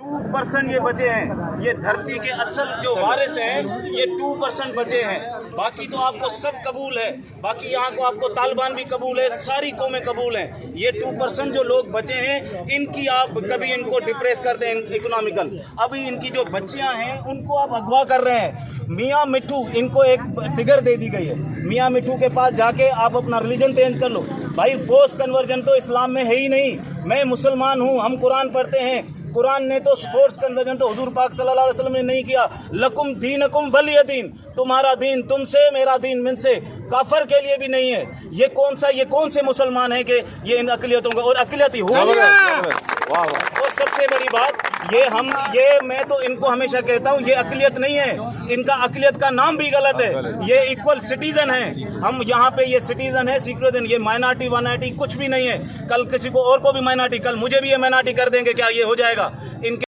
2% ये बचे हैं, ये धरती के असल जो वारिस हैं ये 2% बचे हैं। बाकी तो आपको सब कबूल है, बाकी यहाँ को आपको तालिबान भी कबूल है, सारी कौमें कबूल हैं। ये 2% जो लोग बचे हैं इनकी आप कभी इनको डिप्रेस करते हैं इकोनॉमिकल, अभी इनकी जो बच्चियाँ हैं उनको आप अगवा कर रहे हैं। मियाँ मिट्ठू, इनको एक फिगर दे दी गई है, मियाँ मिट्ठू के पास जाके आप अपना रिलीजन चेंज कर लो। भाई फोर्स कन्वर्जन तो इस्लाम में है ही नहीं। मैं मुसलमान हूँ, हम कुरान पढ़ते हैं, कुरान ने तो फोर्स कन्वर्जन तो हुजूर पाक सल्लल्लाहु अलैहि वसल्लम ने नहीं किया। लकुम दीनकुम वलिय दीन, तुम्हारा दीन तुमसे मेरा दीन मुझसे, काफर के लिए भी नहीं है। ये कौन से मुसलमान है कि ये इन अकलियतों का, और अकलियत ही हो। और सबसे बड़ी बात मैं तो इनको हमेशा कहता हूँ, ये अकलियत नहीं है, इनका अकलियत का नाम भी गलत है। ये इक्वल सिटीजन है, हम यहाँ पे ये सिटीजन है, सिक्योरिटी, ये माइनॉरिटी वाइनॉरिटी कुछ भी नहीं है। कल किसी को और को भी माइनॉरिटी, कल मुझे भी ये माइनॉरिटी कर देंगे, क्या ये हो जाएगा? इनके